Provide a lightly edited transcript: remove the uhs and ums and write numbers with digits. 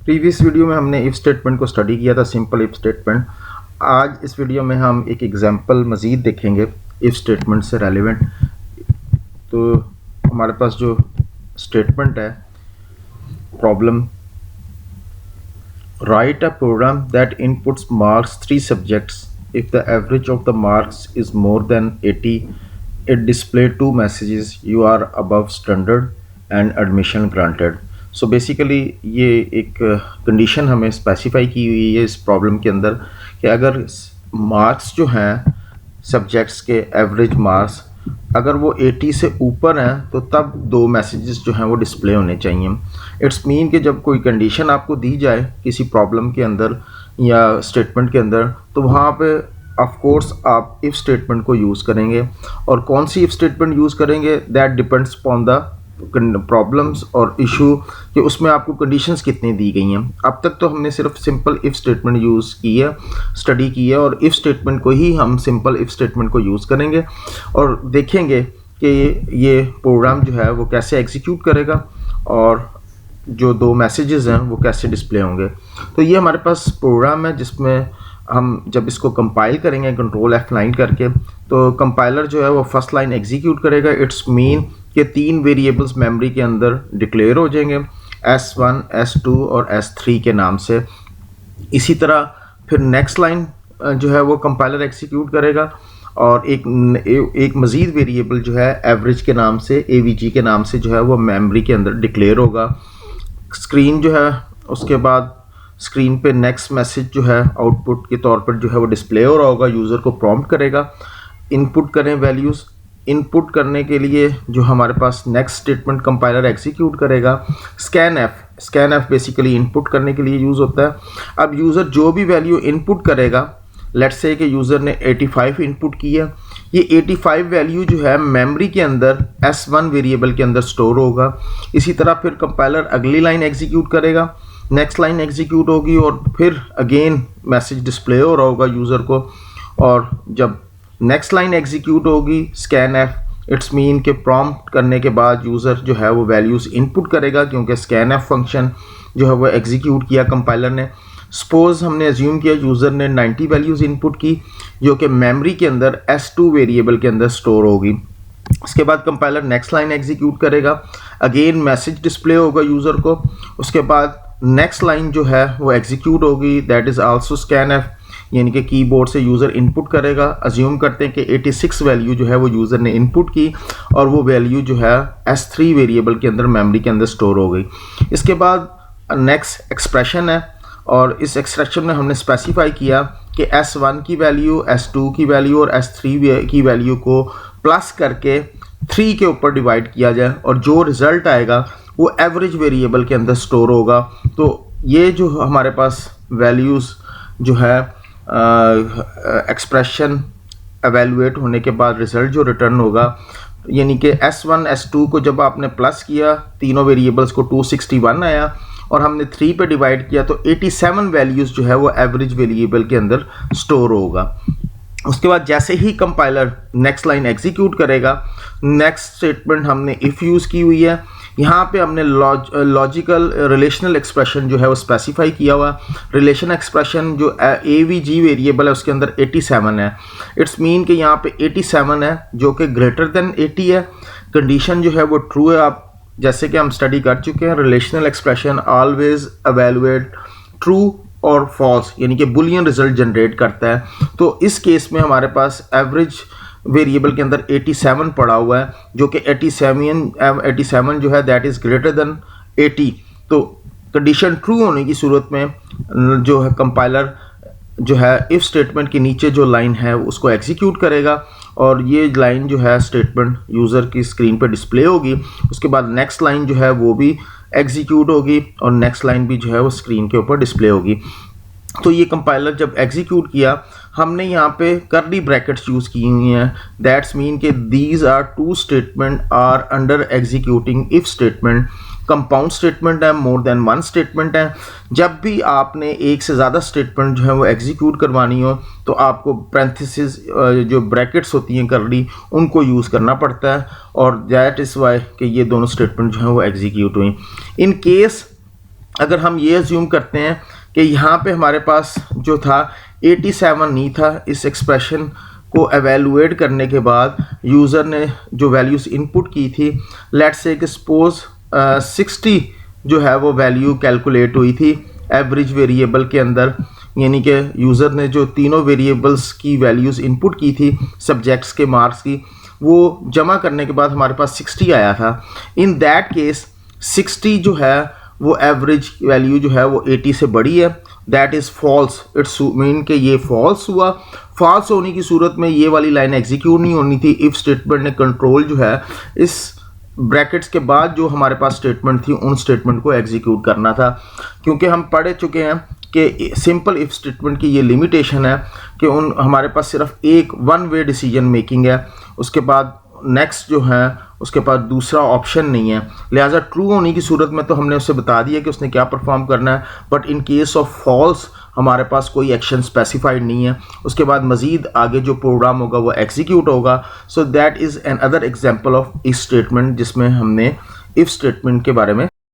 Previous video में हमने if statement को स्टडी किया था, सिंपल इफ़ स्टेटमेंट। आज इस वीडियो में हम एक एग्जांपल मज़ीद देखेंगे इफ़ स्टेटमेंट से रेलिवेंट। तो हमारे पास जो स्टेटमेंट है, problem, write a program that inputs marks 3 subjects if the average of the marks is more than 80 it display 2 messages you are above standard and admission granted. So basically ये एक condition हमें specify की हुई है इस problem के अंदर कि अगर मार्क्स जो हैं सब्जेक्ट्स के एवरेज मार्क्स अगर वो 80 से ऊपर हैं तो तब 2 मैसेजेस जो हैं वो डिस्प्ले होने चाहिए। इट्स मीन कि जब कोई कंडीशन आपको दी जाए किसी प्रॉब्लम के अंदर या स्टेटमेंट के अंदर तो वहाँ पे ऑफ कोर्स आप इफ़ स्टेटमेंट को यूज़ करेंगे। और कौन सी इफ़ स्टेटमेंट यूज़ करेंगे that depends upon the problems और इशू कि उसमें आपको कंडीशंस कितनी दी गई हैं। अब तक तो हमने सिर्फ सिंपल इफ़ स्टेटमेंट यूज़ की है, स्टडी की है, और इफ़ स्टेटमेंट को ही हम सिंपल इफ़ स्टेटमेंट को यूज़ करेंगे और देखेंगे कि ये प्रोग्राम जो है वो कैसे एग्जीक्यूट करेगा और जो 2 मैसेजेस हैं वो कैसे डिस्प्ले होंगे। तो ये हमारे पास प्रोग्राम है जिसमें हम जब इसको कंपाइल करेंगे कंट्रोल F9 करके तो कंपाइलर जो है वो फर्स्ट लाइन एग्जीक्यूट करेगा। इट्स मीन कि 3 वेरिएबल्स मेमोरी के अंदर डिक्लेयर हो जाएंगे S1, S2 और S3 के नाम से। इसी तरह फिर नेक्स्ट लाइन जो है वो कंपाइलर एग्जीक्यूट करेगा और एक मज़ीद वेरिएबल जो है एवरेज के नाम से, AVG के नाम से जो है वो मेमोरी के अंदर डिक्लेयर होगा। स्क्रीन जो है उसके बाद स्क्रीन पे नेक्स्ट मैसेज जो है आउटपुट के तौर पर जो है वो डिस्प्ले हो रहा होगा, यूज़र को प्रॉम्प्ट करेगा इनपुट करें वैल्यूज़। इनपुट करने के लिए जो हमारे पास नेक्स्ट स्टेटमेंट कंपाइलर एग्जीक्यूट करेगा स्कैन एफ बेसिकली इनपुट करने के लिए यूज़ होता है। अब यूज़र जो भी वैल्यू इनपुट करेगा, लेट्स से कि यूज़र ने 85 इनपुट किया, ये 85 वैल्यू जो है मेमोरी के अंदर S1 वेरिएबल के अंदर स्टोर होगा। इसी तरह फिर कंपाइलर अगली लाइन एग्जीक्यूट करेगा, नेक्स्ट लाइन एग्जीक्यूट होगी और फिर अगेन मैसेज डिस्प्ले हो रहा होगा यूज़र को। और जब नेक्स्ट लाइन एग्जीक्यूट होगी स्कैन एफ, इट्स मीन के प्रॉम्प्ट करने के बाद यूज़र जो है वो वैल्यूज़ इनपुट करेगा क्योंकि स्कैन एफ फंक्शन जो है वो एग्जीक्यूट किया कंपाइलर ने। सपोज़ हमने अज्यूम किया यूज़र ने 90 वैल्यूज़ इनपुट की जो कि मेमोरी के अंदर S2 वेरिएबल के अंदर स्टोर होगी। उसके बाद कंपाइलर नेक्स्ट लाइन एग्जीक्यूट करेगा, अगेन मैसेज डिस्प्ले होगा यूज़र को। उसके बाद नेक्स्ट लाइन जो है वो एग्जीक्यूट होगी, that is also scan F, यानी कि कीबोर्ड से यूज़र इनपुट करेगा। अज्यूम करते हैं कि 86 वैल्यू जो है वो यूज़र ने इनपुट की और वो वैल्यू जो है S3 वेरिएबल के अंदर मेमोरी के अंदर स्टोर हो गई। इसके बाद नेक्स्ट एक्सप्रेशन है और इस एक्सप्रेशन में हमने स्पेसिफाई किया कि S1 की वैल्यू, S2 की वैल्यू और S3 की वैल्यू को प्लस करके 3 के ऊपर डिवाइड किया जाए और जो रिज़ल्ट आएगा वो एवरेज वेरिएबल के अंदर स्टोर होगा। तो ये जो हमारे पास वैल्यूज़ जो है एक्सप्रेशन एवेलुएट होने के बाद रिज़ल्ट जो रिटर्न होगा, यानी कि S1 S2 को जब आपने प्लस किया तीनों वेरिएबल्स को 261 आया और हमने 3 पे डिवाइड किया तो 87 वैल्यूज़ जो है वो एवरेज वेरिएबल के अंदर स्टोर होगा। उसके बाद जैसे ही कंपाइलर नेक्स्ट लाइन एग्जीक्यूट करेगा, नेक्स्ट स्टेटमेंट हमने इफ़ यूज़ की हुई है, यहाँ पे हमने लॉजिकल रिलेशनल एक्सप्रेशन जो है वो स्पेसिफाई किया हुआ। रिलेशन एक्सप्रेशन जो AVG वेरिएबल है उसके अंदर 87 है। इट्स मीन कि यहाँ पे 87 है जो कि ग्रेटर देन 80 है। कंडीशन जो है वो ट्रू है। आप जैसे कि हम स्टडी कर चुके हैं, relational expression always evaluate true और फॉल्स, यानी कि बुलियन रिजल्ट जनरेट करता है। तो इस केस में हमारे पास एवरेज वेरिएबल के अंदर 87 पड़ा हुआ है जो कि 87 जो है दैट इज़ ग्रेटर देन 80। तो कंडीशन ट्रू होने की सूरत में जो है कंपाइलर जो है इफ़ स्टेटमेंट के नीचे जो लाइन है उसको एग्जीक्यूट करेगा और ये लाइन जो है स्टेटमेंट यूज़र की स्क्रीन पर डिस्प्ले होगी। उसके बाद नेक्स्ट लाइन जो है वो भी एग्जीक्यूट होगी और नेक्स्ट लाइन भी जो है वो स्क्रीन के ऊपर डिस्प्ले होगी। तो ये कंपाइलर जब एग्जीक्यूट किया, हमने यहाँ पे करली ब्रैकेट्स यूज़ की हुई हैं, दैट्स मीन कि these are 2 statement are under executing if statement. Compound statement है, मोर देन 1 स्टेटमेंट है। जब भी आपने एक से ज़्यादा स्टेटमेंट जो है वो एग्जीक्यूट करवानी हो तो आपको पैरेंथेसिस जो ब्रैकेट्स होती हैं करली उनको यूज़ करना पड़ता है और दैट इज़ वाई कि ये दोनों स्टेटमेंट जो है वो एग्जीक्यूट हुई। इन केस अगर हम ये अज्यूम करते हैं कि यहाँ पे हमारे पास जो था 87 नहीं था, इस एक्सप्रेशन को एवेलुएट करने के बाद यूज़र ने जो वैल्यूज़ इनपुट की थी, लेट्स से कि सपोज 60 जो है वो वैल्यू कैलकुलेट हुई थी एवरेज वेरिएबल के अंदर, यानी कि यूज़र ने जो तीनों वेरिएबल्स की वैल्यूज़ इनपुट की थी सब्जेक्ट्स के मार्क्स की, वो जमा करने के बाद हमारे पास 60 आया था। इन दैट केस 60 जो है वो एवरेज वैल्यू जो है वो 80 से बड़ी है, that is false. It's mean कि ये फॉल्स हुआ। फॉल्स होने की सूरत में ये वाली लाइन एग्जीक्यूट नहीं होनी थी। इफ़ स्टेटमेंट ने कंट्रोल जो है इस ब्रैकेट्स के बाद जो हमारे पास स्टेटमेंट थी उन स्टेटमेंट को एग्जीक्यूट करना था, क्योंकि हम पढ़ चुके हैं कि सिंपल इफ़ स्टेटमेंट की ये लिमिटेशन है कि उन हमारे पास सिर्फ एक वन वे डिसीजन मेकिंग है, उसके बाद नेक्स्ट जो है उसके पास दूसरा ऑप्शन नहीं है। लिहाजा ट्रू होने की सूरत में तो हमने उससे बता दिया कि उसने क्या परफॉर्म करना है, but in case of false हमारे पास कोई एक्शन स्पेसिफाइड नहीं है। उसके बाद मज़ीद आगे जो प्रोग्राम होगा वो एग्जीक्यूट होगा। So that is an other example of if statement जिसमें हमने इफ़ स्टेटमेंट के बारे में